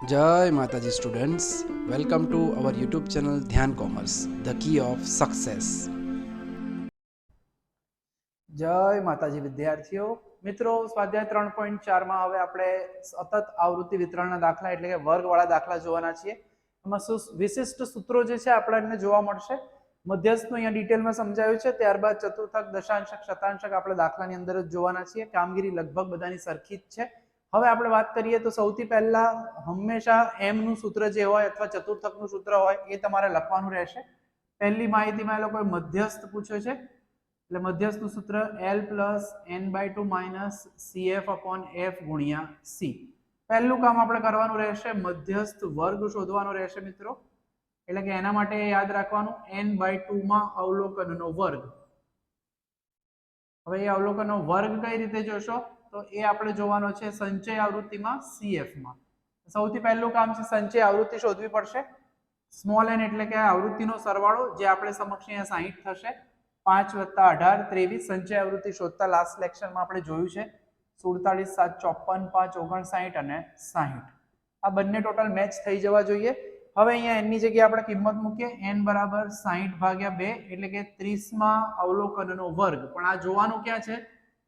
जय माताजी students, welcome to our YouTube channel Dhyan commerce, the key of success. जय माताजी विद्यार्थीओ मित्रों, स्वाध्याय 3.4 માં હવે આપણે સતત આવૃત્તિ વિતરણના દાખલા એટલે કે વર્ગવાળા દાખલા જોવાના છીએ। એમાં વિશિષ્ટ સૂત્રો જે છે આપણને જોવા મળશે। મધ્યસ્થનું અહીંયા ડિટેલમાં સમજાવ્યું છે, ત્યારબાદ ચતુર્થક, દશાંશક, શતાંશક આપણે દાખલાની અંદર જ જોવાના છીએ। કામગીરી લગભગ બધાની સરખી જ છે। હવે આપણે વાત કરીએ તો સૌથી પહેલા હંમેશા m નું સૂત્ર જે હોય અથવા ચતુર્થકનું સૂત્ર હોય એ તમારે લખવાનું રહેશે। પહેલી માહિતીમાં એ લોકોએ મધ્યસ્થ પૂછ્યો છે, એટલે મધ્યસ્થનું સૂત્ર L + n/2 - CF/F ગુણ્યા C। પહેલું કામ આપણે કરવાનું રહેશે મધ્યસ્થ વર્ગ શોધવાનો રહેશે મિત્રો, એટલે કે એના માટે યાદ રાખવાનું n/2 માં અવલોકનનો વર્ગ। હવે એ અવલોકનનો વર્ગ કઈ રીતે જોશો તો એ આપણે જોવાનો છે સંચય આવૃત્તિમાં CF માં। સૌથી પહેલું કામ છે સંચય આવૃત્તિ શોધવી પડશે। સ્મોલ n એટલે કે આવૃત્તિનો સરવાળો, જે આપણે સમક્ષ અહીંયા 60 થશે। 5 + 18 23 સંચય આવૃત્તિ શોધતા લાસ્ટ લેક્ચરમાં આપણે જોયું છે। 47 7 54 5 59 અને 60 આ બંને ટોટલ મેચ થઈ જવા જોઈએ। હવે અહીંયા n ની જગ્યાએ આપણે કિંમત મૂકીએ, n = 60/2 એટલે કે 30 માં અવલોકનનો વર્ગ। પણ આ જોવાનું ક્યાં છે?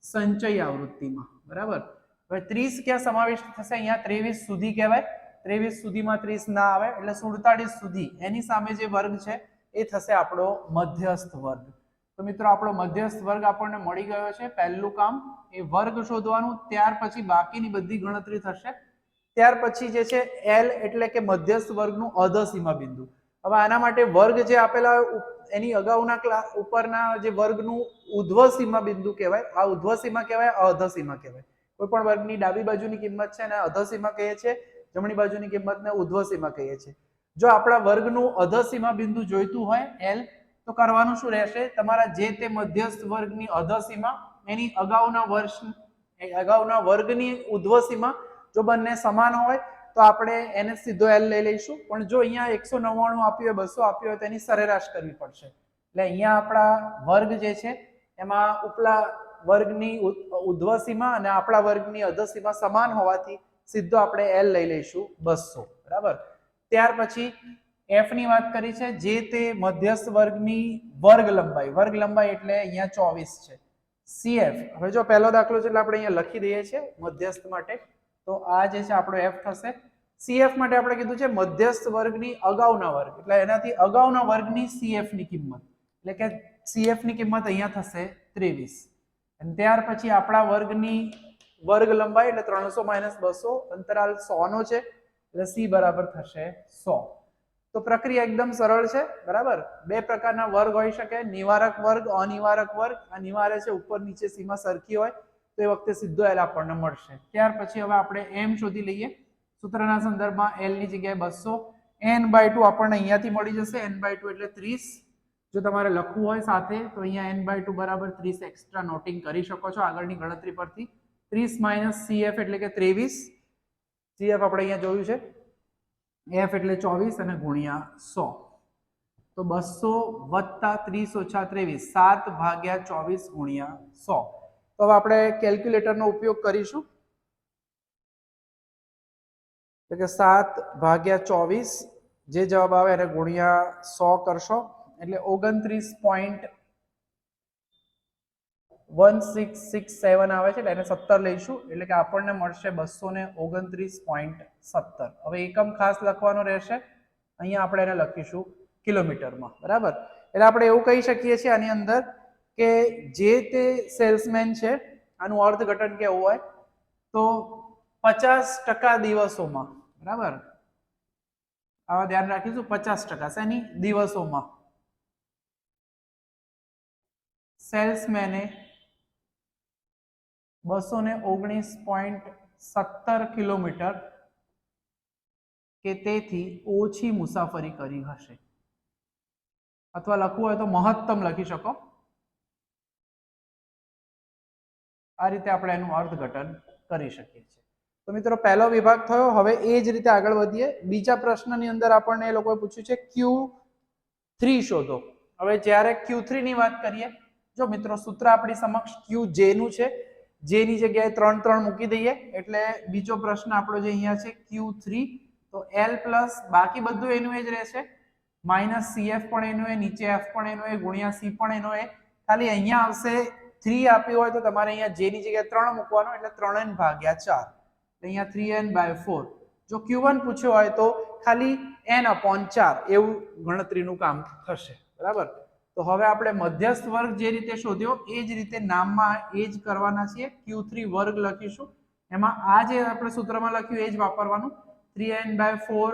સંચય આવૃત્તિમાં, બરાબર। હવે 30 ક્યાં સમાવિષ્ટ થશે? અહીંયા 23 સુધી કહેવાય। 23 સુધીમાં 30 ના આવે, એટલે 47 સુધી એની સામે જે વર્ગ છે એ થશે આપણો મધ્યસ્થ વર્ગ। તો મિત્રો આપણો મધ્યસ્થ વર્ગ આપણને મળી ગયો છે। પહેલું કામ એ વર્ગ શોધવાનું, ત્યાર પછી બાકીની બધી ગણતરી થશે। ત્યાર પછી જે છે L એટલે કે મધ્યસ્થ વર્ગનું અધસીમા બિંદુ। હવે આના માટે વર્ગ જે આપેલા એની અગાઉના ઉપરના જે વર્ગનું ઉધ્વસીમા બિંદુ કહેવાય। આ ઉધ્વસીમા કહેવાય, અધસીમા કહેવાય। કોઈ પણ વર્ગની ડાબી બાજુની કિંમત છે એને અધસીમા કહીએ છીએ, જમણી બાજુની કિંમતને ઉધ્વસીમા કહીએ છીએ। જો આપણા વર્ગનું અધસીમા બિંદુ જોઈતું હોય L, તો કરવાનું શું રહેશે? તમારા જે તે મધ્યસ્થ વર્ગની અધસીમા એની અગાઉના વર્ગની ઉધ્વસીમા જો બંને સમાન હોય તો આપણે એને સીધો L લઈ લઈશું। પણ જો અહીંયા 199 આપ્યું હોય, 200 આપ્યું હોય તો એની સરેરાશ કરવી પડશે। એટલે અહીંયા આપણા વર્ગ જે છે એમાં ઉપલા વર્ગની ઉધ્વસીમા અને આપણા વર્ગની અધસીમા સમાન હોવાથી સીધો આપણે L લઈ લઈશું 200, બરાબર। ત્યાર પછી F ની વાત કરી છે, જે તે મધ્યસ્થ વર્ગની વર્ગ લંબાઈ એટલે અહીંયા 24 છે। CF, હવે જો પહેલો દાખલો છે એટલે આપણે અહીંયા લખી દઈએ છીએ મધ્યસ્થ માટે, તો આ જે છે આપણો F થશે। CF માટે આપણે કીધું છે મધ્યસ્થ વર્ગની અગાઉના વર્ગ, એટલે એનાથી અગાઉના વર્ગની CF ની કિંમત, એટલે કે CF ની કિંમત અહીંયા થશે 23। અને ત્યાર પછી આપણા વર્ગની વર્ગ લંબાઈ એટલે 300 - 200, અંતરાલ 100 નો છે, એટલે C બરાબર થશે 100। તો પ્રક્રિયા એકદમ સરળ છે, બરાબર। બે પ્રકારના વર્ગ હોઈ શકે, નિવારક વર્ગ, અનિવારક વર્ગ। આ નિવારે છે ઉપર નીચે સીમા સરખી હોય તો એ વખતે સીધો L આપણને મળશે। ત્યાર પછી હવે આપણે m શોધી લઈએ। સૂત્રના સંદર્ભમાં L ની જગ્યાએ 200, n/2 આપણને અહીંયાથી મળી જશે। n/2 એટલે 30। જો તમારે લખવું હોય સાથે તો અહીંયા n/2 = 30 એક્સ્ટ્રા નોટિંગ કરી શકો છો આગળની ગણતરી પરથી। 30 - CF એટલે કે 23, CF આપણે અહીંયા જોયું છે, F એટલે 24 અને ગુણ્યા 100, તો 200 + 30 - 23, 7/24 ગુણ્યા 100। તો હવે આપણે કેલ્ક્યુલેટરનો ઉપયોગ કરીશું, એટલે કે 7/24 જે જવાબ આવે એને ગુણ્યા 100 કરશો એટલે 29.1667 આવે છે, એટલે એને 17 લઈશું, એટલે કે આપણને મળશે 229.17। હવે એકમ ખાસ લખવાનો રહેશે, અહીંયા આપણે એને લખીશું કિલોમીટરમાં, બરાબર। એટલે આપણે એવું કહી શકીએ છીએ આની અંદર કે જે તે સેલ્સમેન છે, આનું અર્થઘટન કેવું હોય તો 50% દિવસોમાં, બરાબર। આવા ધ્યાન રાખીશું, 50% શેની? દિવસોમાં સેલ્સમેને 219.17 કિલોમીટર કે તેથી ઓછી મુસાફરી કરી હશે, અથવા લખવું હોય તો મહત્તમ લખી શકો। આ રીતે આપણે એનું અર્થઘટન કરી શકીએ છીએ। તો મિત્રો પહેલો વિભાગ થયો। હવે એ જ રીતે આગળ વધીએ। બીજા પ્રશ્નની અંદર આપણને એ લોકોએ પૂછ્યું છે Q3 શોધો। હવે જ્યારે Q3 ની વાત કરીએ, જો મિત્રો સૂત્ર આપણી સમક્ષ QJ નું છે, J ની જગ્યાએ 3 3 મૂકી દઈએ, એટલે બીજો પ્રશ્ન આપણો જે અહીંયા છે Q3 તો L પ્લસ બાકી બધું એનું એ જ રહેશે, માઇનસ CF પણ એનું એ, નીચે F પણ એનું એ, ગુણ્યા C પણ એનો એ. ખાલી અહીંયા આવશે 3 આપ્યું હોય તો તમારે અહીંયા J ની જગ્યાએ 3 મૂકવાનો, એટલે 3n ભાગ્યા 4, અહીંયા 3n/4. જો Q1 પૂછ્યો હોય તો ખાલી n/4 એવું ગણતરીનું કામ થશે, બરાબર. તો હવે આપણે મધ્યસ્થ વર્ગ જે રીતે શોધ્યો એ જ રીતે નામમાં એ જ કરવાના છીએ, Q3 વર્ગ લખીશું. એમાં આ જે આપણે સૂત્રમાં લખ્યું એ જ વાપરવાનું, 3n/4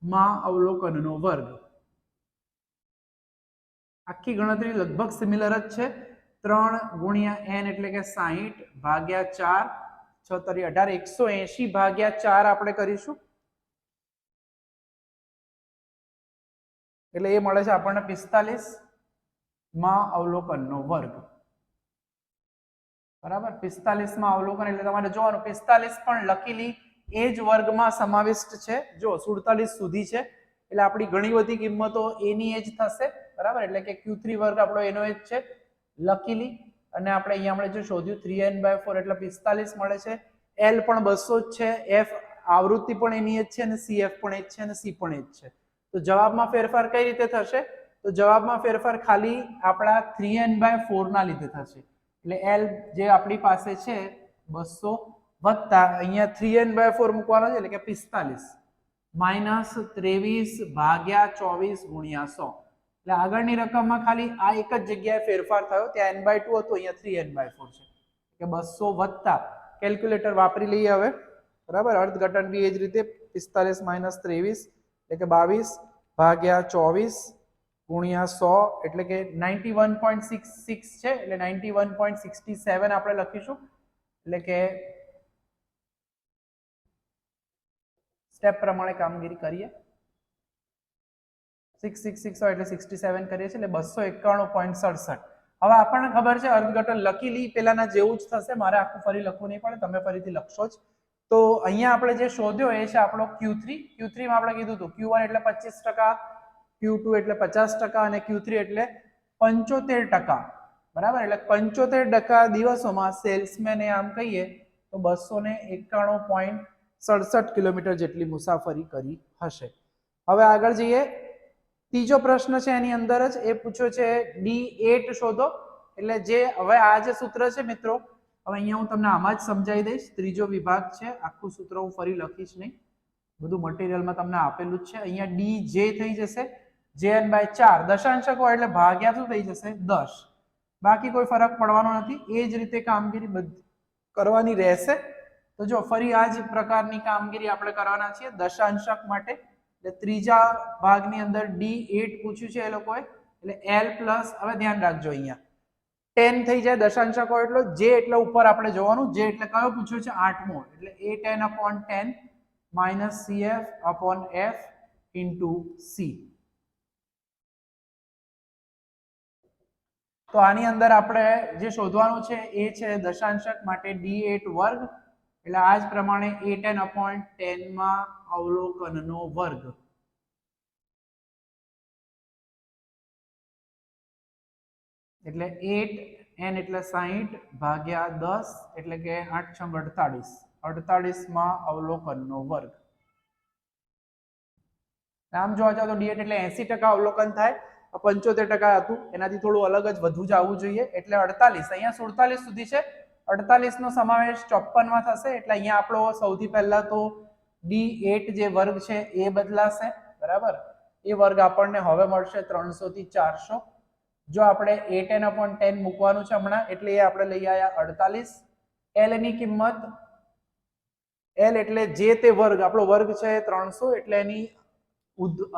માં અવલોકનનો વર્ગ. આખી ગણતરી લગભગ સિમિલર જ છે. 3 ગુણ્યા n એટલે કે 60 ભાગ્યા 4, 6 તરી 18, 180 ભાગ્યા 4 આપણે કરીશું, એટલે એ મળે છે આપણને 45 માં અવલોકનનો વર્ગ, બરાબર. 45 માં અવલોકન એટલે તમારે જોવાનું 45 પણ લકીલી એ જ વર્ગમાં સમાવિષ્ટ છે. જો 47 સુધી છે એટલે આપણી ઘણી બધી કિંમતો એની એ જ થશે, બરાબર. એટલે કે Q3 વર્ગ આપણો એનો એ જ છે લકીલી. અને આપણે અહીંયા આપણે જો શોધ્યું 3n/4 એટલે 45 મળે છે. L પણ 200 જ છે, F આવૃત્તિ પણ એની એ જ છે, અને CF પણ એ જ છે, અને C પણ એ જ છે. તો જવાબમાં ફેરફાર કઈ રીતે થશે? તો જવાબમાં ફેરફાર ખાલી આપણા 3n/4 ના લીધે થશે. એટલે L જે આપણી પાસે છે 200 વત્તા અહીંયા 3n/4 મૂકવાનો છે એટલે કે 45 માઇનસ 23 ભાગ્યા 24 ગુણ્યા 100. એટલે આગળની રકમમાં ખાલી આ એક જ જગ્યાએ ફેરફાર થયો, ત્યાં n/2 હતો, અહીંયા 3n/4 છે. કે 200 વત્તા કેલ્ક્યુલેટર વાપરી લઈએ હવે, બરાબર. અર્થઘટન બી એ જ રીતે 45 માઇનસ 23 એટલે કે 22 ભાગ્યા 24 ગુણ્યા 100 એટલે કે 91.66 છે, એટલે 91.67 આપણે લખીશું. એટલે કે સ્ટેપ પ્રમાણે કામગીરી કરીએ, 666 હોય એટલે 67 કરીએ છીએ, એટલે 291.67. હવે આપણને ખબર છે અર્થઘટન લકીલી પેલાના જેવું જ થશે, મારે આખું ફરી લખવું નહીં પડે, તમે ફરીથી લખશો જ. તો અહીંયા આપણે જે શોધ્યો એ છે આપણો Q3. Q3 માં આપણે કીધું હતું Q1 એટલે 25%, Q2 એટલે 50% અને Q3 એટલે 75%, બરાબર. એટલે 75% દિવસોમાં સેલ્સમેને આમ કહીએ તો 291.67 કિલોમીટર જેટલી મુસાફરી કરી હશે. હવે આગળ જઈએ, ત્રીજો પ્રશ્ન છે એની અંદર જ એ પૂછ્યો છે D8 શોધો. એટલે જે હવે આ જે સૂત્ર છે મિત્રો, હવે અહીંયા હું તમને આમાં જ સમજાવી દઈશ. ત્રીજો વિભાગ છે, આખું સૂત્ર હું ફરી લખીશ નહીં, બધું મટીરિયલમાં તમને આપેલું જ છે. અહીંયા DJ થઈ જશે JN/4, દશાંશક હોય એટલે ભાગ્યા શું થઈ જશે 10, બાકી કોઈ ફરક પડવાનો નથી. એ જ રીતે કામગીરી કરવાની રહેશે. તો જો ફરી આ જ પ્રકારની કામગીરી આપણે કરવાના છીએ દશાંશક માટે. એટલે ત્રીજા ભાગની અંદર D8 પૂછ્યું છે એ લોકોએ, એટલે L પ્લસ, હવે ધ્યાન રાખજો અહીંયા 10 થઈ જાય દશાંશક હોય એટલે J એટલે ઉપર આપણે જોવાનું, J એટલે કયો પૂછ્યો છે 8મો, એટલે A10/10 minus CF/F into C. તો આની અંદર આપણે જે શોધવાનું છે એ છે દશાંશક માટે D8 વર્ગ, એટલે આ જ પ્રમાણે A10/10 માં અવલોકનનો વર્ગ. એટલે 8n એટલે 60 ભાગ્યા 10 એટલે કે 8 × 48, 48 માં અવલોકનનો વર્ગ. આમ જોવા જાવ તો D8 એટલે 80% અવલોકન થાય, 75% હતું, એનાથી થોડું અલગ જ વધુ જ આવવું જોઈએ, એટલે 48. અહીંયા 47 સુધી છે, 48 નો સમાવેશ 54 માં થશે, એટલે અહીંયા આપણો સૌથી પહેલા તો D8 જે વર્ગ છે એ બદલાશે, બરાબર. એ વર્ગ આપણને હવે મળશે 300 થી 400. જો આપણે A10/10 મૂકવાનું છે હમણાં, એટલે એ આપણે લઈ આવ્યા 48. L ની કિંમત, L એટલે જે તે વર્ગ, આપણો વર્ગ છે 300, એટલે એની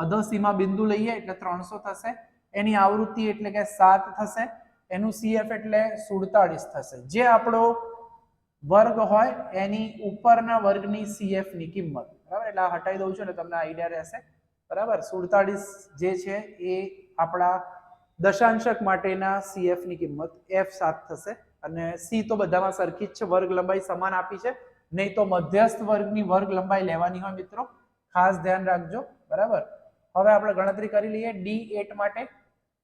અધસીમા બિંદુ લઈએ એટલે 300 થશે. એની આવૃત્તિ એટલે કે 7 થશે. એનું CF એટલે 47 થશે. જે આપણો વર્ગ હોય એની ઉપરના વર્ગની CF ની કિંમત, બરાબર. એટલે આ હટાવી દઉં છું એટલે તમને આઈડિયા રહેશે, બરાબર. 47 જે છે એ આપણા દશાંશક માટેના CF ની કિંમત F7 થશે. અને C તો બધામાં સરખી જ છે, વર્ગ લંબાઈ સમાન આપી છે, નહીં તો મધ્યસ્થ વર્ગની વર્ગ લંબાઈ લેવાની હોય મિત્રો, ખાસ ધ્યાન રાખજો, બરાબર. હવે આપણે ગણતરી કરી લઈએ D8 માટે.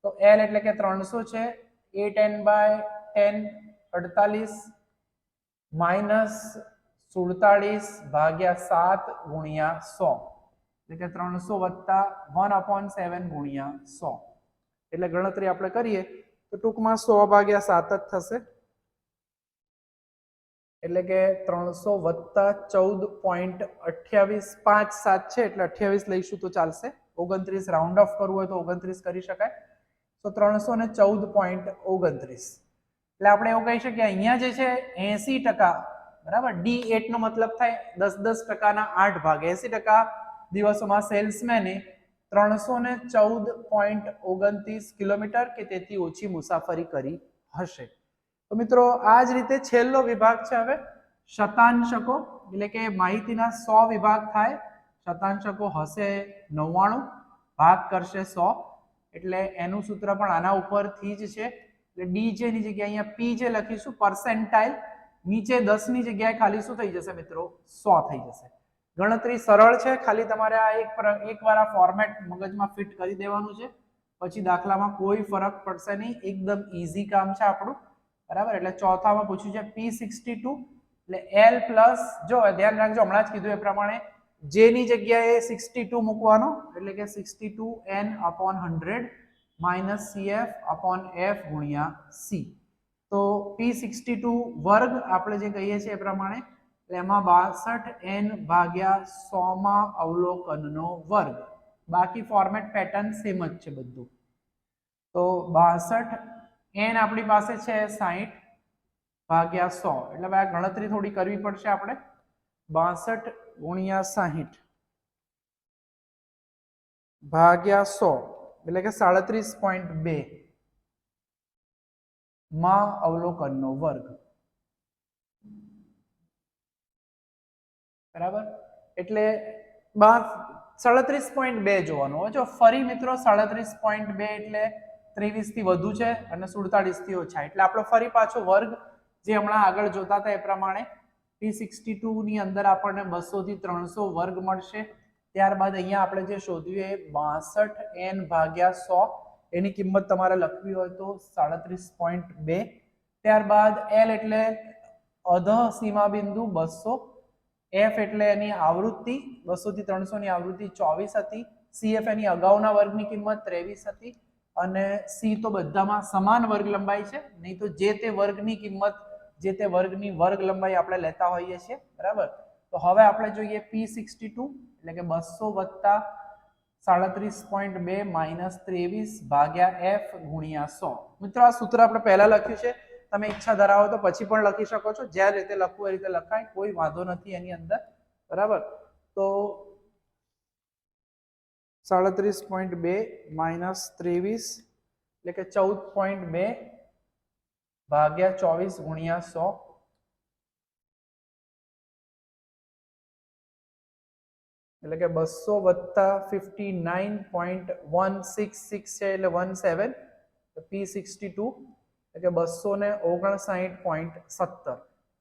તો L એટલે કે 300 છે, A10/10 48 માઇનસ 47 ભાગ્યા 7 ગુણ્યા 100, એટલે કે 300 વત્તા 1/7 ગુણ્યા 100. એટલે ગણતરી આપણે કરીએ તો ટૂંકમાં 100 ભાગ્યા 7 જ થશે. એટલે કે 300 વત્તા 14.28 5 7 છે એટલે 28 લઈશું તો ચાલશે. 29 રાઉન્ડ ઓફ કરવું હોય તો 29 કરી શકાય. તો 314.29. એટલે આપણે એવું કહી શકીએ અહીંયા જે છે 80%, બરાબર. D8 નો મતલબ થાય 10% 8 ભાગ. 80% દિવસોમાં સેલ્સમેને 314.29 કિલોમીટર કે તેથી ઓછી મુસાફરી કરી હશે. તો મિત્રો આ જ રીતે છેલ્લો વિભાગ છે હવે શતાંશકો, એટલે કે માહિતીના 100 વિભાગ થાય. શતાંશકો હશે 99, ભાગ કરશે 100, એટલે એનું સૂત્ર પણ આના ઉપરથી જ છે. એટલે ડી જે ની જગ્યાએ અહીંયા પી જે લખીશું પર્સેન્ટાઇલ, નીચે 10 ની જગ્યાએ ખાલી શું થઈ જશે મિત્રો 100 થઈ જશે. ગણતરી સરળ છે, ખાલી તમારે આ એકવાર આ ફોર્મેટ મગજમાં ફિટ કરી દેવાનું છે, પછી દાખલામાં કોઈ ફરક પડશે નહીં. એકદમ ઈઝી કામ છે આપણું, બરાબર. એટલે ચોથામાં પૂછ્યું છે P62 એટલે L પ્લસ, જો ધ્યાન રાખજો હમણાં જ કીધું એ પ્રમાણે જે ની જગ્યાએ 62 મૂકવાનો, એટલે કે 62n/100 માઇનસ CF/F ગુણ્યા C. તો P62 વર્ગ આપણે જે કહીએ છીએ એ પ્રમાણે, એમાં 62n ભાગ્યા 100 માં અવલોકનનો વર્ગ. બાકી ફોર્મેટ પેટર્ન સેમ જ છે બધું. તો 62n આપણી પાસે છે 60 ભાગ્યા 100, એટલે આ ગણતરી થોડી કરવી પડશે આપણે. 62 ગુણ્યા 60 ભાગ્યા 100 એટલે કે 37.2 માં અવલોકનનો વર્ગ, બરાબર. એટલે 37.2 જોવાનું હોય. જો ફરી મિત્રો 37.2 એટલે 23 થી વધુ છે અને 47 થી ઓછા, એટલે આપણો ફરી પાછો વર્ગ જે હમણાં આગળ જોતા હતા એ પ્રમાણે P62 ની અંદર આપણને 200 થી 300 વર્ગ મળશે. ત્યારબાદ અહીંયા આપણે જે શોધ્યું એ 62n ભાગ્યા 100, એની કિંમત તમારે લખવી હોય તો 37.2. ત્યારબાદ L એટલે અધઃ સીમા બિંદુ 200, F એટલે એની આવૃત્તિ 200 થી 300 ની આવૃત્તિ 24 હતી, CF એની અગાઉના વર્ગની કિંમત 23 હતી, અને C તો બધામાં સમાન વર્ગ લંબાઈ છે, નહીં તો જે તે વર્ગની કિંમત જે તે વર્ગની વર્ગ લંબાઈ આપણે લેતા હોઈએ છીએ, બરાબર. તો હવે આપણે જોઈએ P62 એટલે કે 200 વત્તા 37.2 માઇનસ 23 ભાગ્યા F ગુણ્યા 100. મિત્રો આ સૂત્ર આપણે પહેલા લખ્યું છે, તમે ઈચ્છા ધરાવો તો પછી પણ લખી શકો છો, જે રીતે લખવું એ રીતે લખાય, કોઈ વાંધો નથી એની અંદર, બરાબર. તો 37.2 માઇનસ 23 એટલે કે 14.2 ભાગ્યા 24 ગુણ્યા 100, એટલે કે 200 વત્તા 59.166 છે એટલે 17. P62 એટલે કે 259.70.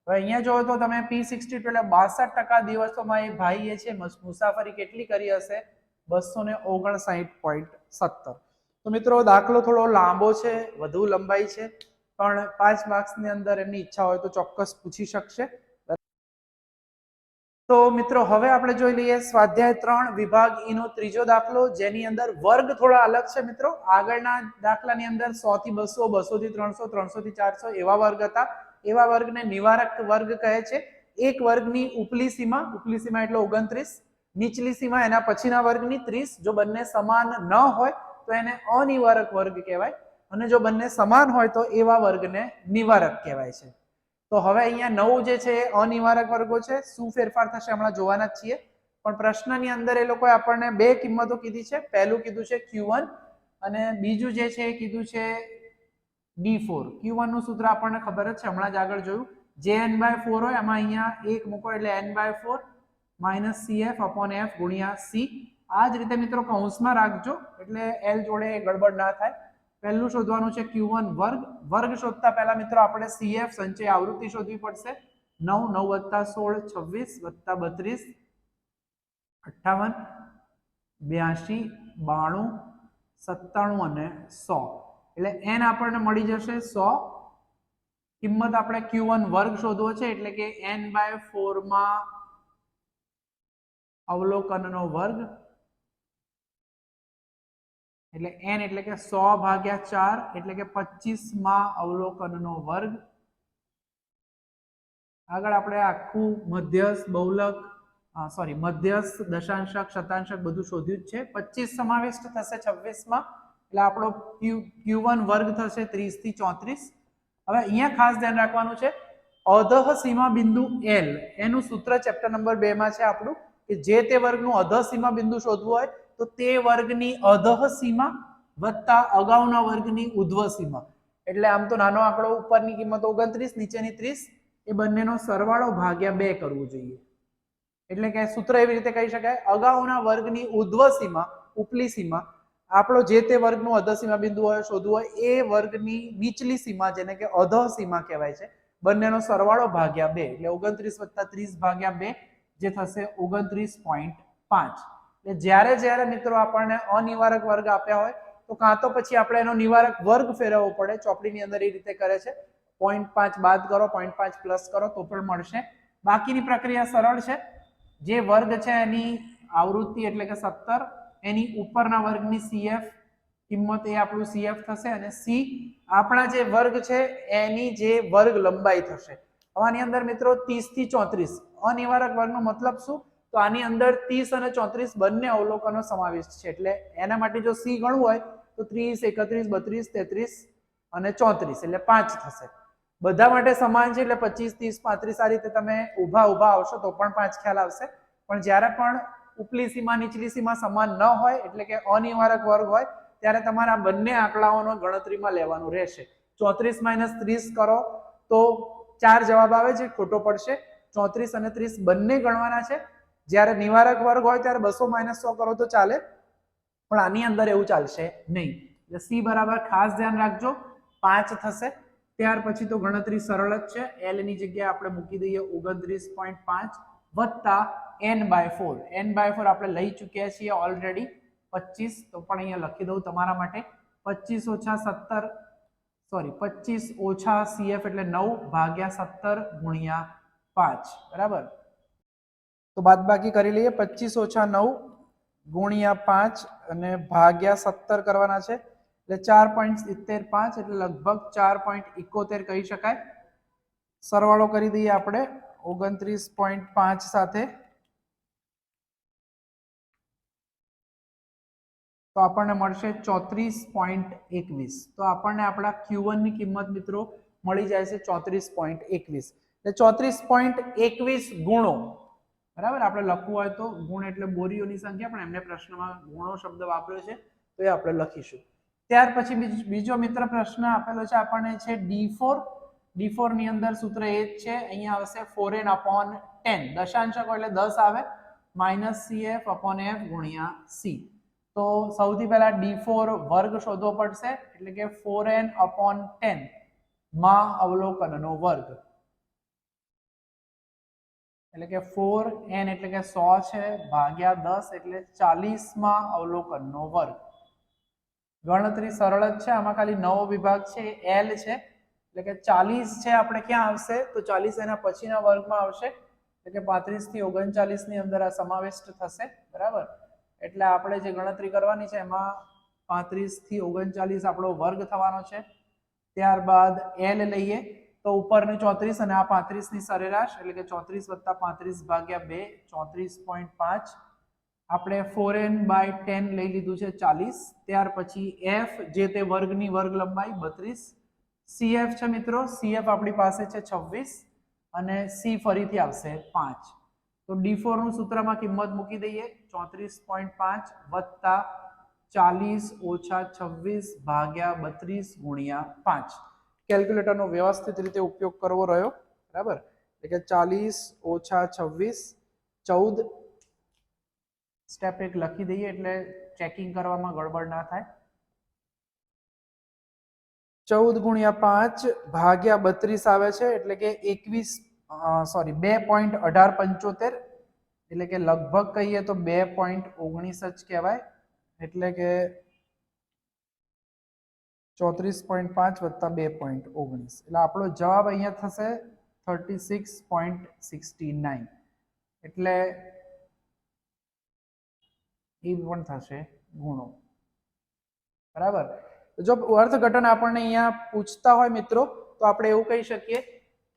હવે અહીંયા જોવો તો તમે P62 એટલે 62% દિવસોમાં એ ભાઈએ છે મુસાફરી કેટલી કરી હશે 259.70. તો મિત્રો દાખલો થોડો લાંબો છે, વધુ લંબાઈ છે, પણ 5 માર્ક્સની અંદર એમની ઈચ્છા હોય તો ચોક્કસ પૂછી શકશે. તો મિત્રો હવે આપણે જોઈ લઈએ સ્વાધ્યાય 3 વિભાગ ઈ નો ત્રીજો દાખલો, જેની અંદર વર્ગ થોડા અલગ છે મિત્રો. આગળના દાખલાની અંદર 100 થી 200, 200 થી 300, 300 થી 400 એવા વર્ગ હતા. એવા વર્ગને નિવારક વર્ગ કહે છે. એક વર્ગની ઉપલી સીમા એટલે 29, નીચલી સીમા એના પછીના વર્ગની 30. જો બંને સમાન ન હોય તો એને અનિવારક વર્ગ કહેવાય, અને જો બંને સમાન હોય તો એવા વર્ગને નિવારક કહેવાય છે. તો હવે અહીંયા 9 જે છે એ અનિવારક વર્ગો છે. શું ફેરફાર થશે હમણાં જોવાના જ છીએ, પણ પ્રશ્નની અંદર એ લોકોએ આપણને બે કિંમતો કીધી છે. પહેલું કીધું છે Q1 અને બીજું જે છે એ કીધું છે D4. Q1 નું સૂત્ર આપણને ખબર જ છે, હમણાં જ આગળ જોયું. જે n/4 હોય એમાં અહીંયા 1 મૂકો એટલે n/4 માઇનસ CF/F ગુણ્યા C. આ જ રીતે મિત્રો કૌંસમાં રાખજો એટલે L જોડે ગડબડ ના થાય. પહેલું શોધવાનું છે Q1 વર્ગ. વર્ગ શોધતા પહેલા મિત્રો આપણે CF સંચય આવૃત્તિ શોધવી પડશે. 9 9 વત્તા 16 26 વત્તા 32 58 82 92 97 અને 100. એટલે n આપણને મળી જશે 100. કિંમત આપણે Q1 વર્ગ શોધવો છે એટલે કે n/4 માં અવલોકનનો વર્ગ એટલે n એટલે કે 100 ભાગ્યા 4 એટલે કે 25માં અવલોકનનો વર્ગ. આગળ આપણે આખું મધ્યસ્થ બહુલક મધ્યસ્થ દશાંશક શતાંશક બધું શોધ્યું જ છે. 25 સમાવિષ્ટ થશે 26માં એટલે આપણો q1 વર્ગ થશે 30 થી 34. હવે અહીંયા ખાસ ધ્યાન રાખવાનું છે અધઃ સીમા બિંદુ L એનું સૂત્ર ચેપ્ટર નંબર 2 માં છે આપણું કે જે તે વર્ગનું અધઃ સીમા બિંદુ શોધવું હોય તો તે વર્ગની અધઃ સીમા વત્તા અગાઉના વર્ગની ઉધ્વ સીમા. એટલે આમ તો નાનો આંકડો ઉપરની કિંમત 29 નીચેની 30 એ બંનેનો સરવાળો ભાગ્યા 2 કરવું જોઈએ. એટલે કે સૂત્ર એવી રીતે કહી શકાય અગાઉના વર્ગની ઉધ્વ સીમા ઉપલી સીમા આપણો જે તે વર્ગનું અધઃ સીમા બિંદુ હોય શોધવું હોય એ વર્ગની નીચલી સીમા જેને કે અધઃ સીમા કહેવાય છે બંનેનો સરવાળો ભાગ્યા 2 એટલે 29 + 30 ભાગ્યા 2 જે થશે 29.5. એટલે જ્યારે મિત્રો આપણને અનિવારક વર્ગ આપ્યા હોય તો કાં તો પછી આપણે એનો નિવારક વર્ગ ફેરવવો પડે. ચોપડીની અંદર એ રીતે કરે છે 0.5 બાદ કરો 0.5 પ્લસ કરો તો પણ મળશે. બાકીની પ્રક્રિયા સરળ છે. જે વર્ગ છે એની આવૃત્તિ એટલે કે 17 એની ઉપરના વર્ગની CF કિંમત એ આપણું CF થશે અને C આપણા જે વર્ગ છે એની જે વર્ગ લંબાઈ થશે. આની અંદર મિત્રો 30 થી 34 અનિવારક વર્ગનો મતલબ શું તો આની અંદર 30 અને 34 બંને અવલોકનો સમાવિષ્ટ છે. એટલે એના માટે જો C ગણવું હોય તો 30 31 32 33 અને 34 એટલે 5 થશે. બધા માટે સમાન છે એટલે 25 30 35 આ રીતે તમે ઊભા આવશો તો પણ 5 ખ્યાલ આવશે. પણ જ્યારે પણ ઉપલી સીમા નીચલી સીમા સમાન ન હોય એટલે કે અનિવારક વર્ગ હોય ત્યારે તમારે આ બંને આંકડાઓનો ગણતરીમાં લેવાનું રહેશે. 34 - 30 કરો તો 4 જવાબ આવે છે, ખોટો પડશે. 34 અને 30 બંને ગણવાના છે. જ્યારે નિવારક વર્ગ હોય ત્યારે 200 - 100 કરો તો ચાલે પણ આની અંદર એવું ચાલશે નહીં. એટલે C બરાબર ખાસ ધ્યાન રાખજો 5 થશે. ત્યાર પછી તો ગણતરી સરળ જ છે. L ની જગ્યાએ આપણે મૂકી દઈએ 29.5 વત્તા n/4. n/4 આપણે લઈ ચૂક્યા છીએ ઓલરેડી 25 તો પણ અહીંયા લખી દઉં તમારા માટે 25 ઓછા CF એટલે 9 ભાગ્યા 17 ગુણ્યા 5 બરાબર. તો બાદબાકી કરી લઈએ 25 ઓછા 9 ગુણ્યા 5 અને ભાગ્યા 17 કરવાના છે એટલે 4.75 એટલે લગભગ 4.71 કહી શકાય. સરવાળો કરી દઈએ આપણે 29.5 સાથે તો આપણને મળશે 34.21. તો આપણને આપણા Q1 ની કિંમત મિત્રો મળી જાય છે 34.21. એટલે 34.21 ગુણો બરાબર. આપણે લખવું હોય તો ગુણ એટલે બોરીઓની સંખ્યા પણ એમને પ્રશ્નમાં ગુણો શબ્દ વાપર્યો છે તો એ આપણે લખીશું. ત્યાર પછી બીજો મિત્ર પ્રશ્ન આપેલો છે આપણને છે D4 ની અંદર સૂત્ર એ જ છે. અહીંયા આવશે 4n/10 દશાંશક એટલે 10 આવે -CF/F ગુણ્યા C. તો સૌથી પહેલા D4 વર્ગ શોધવો પડશે એટલે કે 4n/10 માં અવલોકનનો વર્ગ એટલે કે 4n એટલે કે 100 છે ભાગ્યા 10 એટલે 40માં અવલોકનનો વર્ગ. ગણતરી સરળ જ છે. આમાં ખાલી નવો વિભાગ છે L છે એટલે કે 40 છે આપણે ક્યાં આવશે તો 40 એના પછીના વર્ગમાં આવશે એટલે કે 35 થી 39 ની અંદર આ સમાવિષ્ટ થશે બરાબર. એટલે આપણે જે ગણતરી કરવાની છે એમાં 35 થી 39 આપણો વર્ગ થવાનો છે. ત્યારબાદ L લઈએ તો ઉપરની 34 અને આ 35 ની સરેરાશ એટલે કે 34 + 35 ભાગ્યા 2 34.5 આપણે 4n/10 લઈ લીધું છે 40. ત્યાર પછી F જે તે વર્ગની વર્ગ લંબાઈ 32. CF છે મિત્રો CF આપણી પાસે છે 26 અને C ફરીથી આવશે 5. તો D4 નું સૂત્રમાં કિંમત મૂકી દઈએ 34.5 વત્તા 40 ઓછા 26 ભાગ્યા 32 ગુણ્યા 5. કેલ્ક્યુલેટરનો વ્યવસ્થિત રીતે ઉપયોગ કરવો રહ્યો બરાબર. એટલે કે 40 ઓછા 26 14 સ્ટેપ 1 લખી દઈએ એટલે ચેકિંગ કરવામાં ગડબડ ના થાય. 14 ગુણ્યા 5 ભાગ્યા 32 આવે છે એટલે કે 2.1875 એટલે કે લગભગ કહીએ તો 2.19 જ કહેવાય. એટલે કે 34.5 વત્તા 2.19 એટલે આપણો જવાબ અહીંયા થશે 36.69 એટલે એ પણ થશે ગુણો. બરાબર. જો અર્થઘટન આપણને અહીંયા પૂછતા હોય મિત્રો તો આપણે એવું કહી શકીએ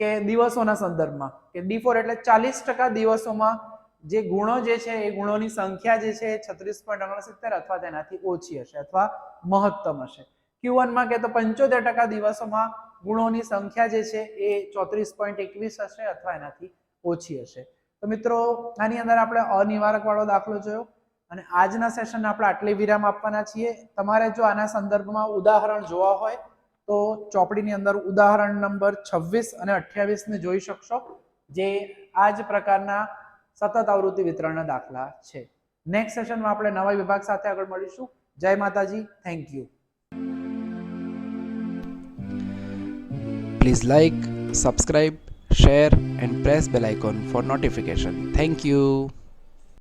કે દિવસોના સંદર્ભમાં કે D4 એટલે 40% દિવસોમાં જે ગુણો જે છે એ ગુણોની સંખ્યા જે છે 36.69 અથવા તેનાથી ઓછી હશે અથવા મહત્તમ હશે. Q1 માં કે તો 75% દિવસોમાં ગુણોની સંખ્યા જે છે એ 34.21 હશે અથવા એનાથી ઓછી હશે. તો મિત્રો આની અંદર આપણે અનિવારક વાળો દાખલો જોયો અને આજના સેશનને આપણે આટલી વિરામ આપવાના છીએ. તમારે જો આના સંદર્ભમાં ઉદાહરણ જોવા હોય તો ચોપડીની અંદર ઉદાહરણ નંબર 26 અને 28 ને જોઈ શકશો, જે આ જ પ્રકારના સતત આવૃત્તિ વિતરણના દાખલા છે. નેક્સ્ટ સેશનમાં આપણે નવા વિભાગ સાથે આગળ મળીશું. જય માતાજી. Thank you. Please like, subscribe, share and press bell icon for notification. Thank you.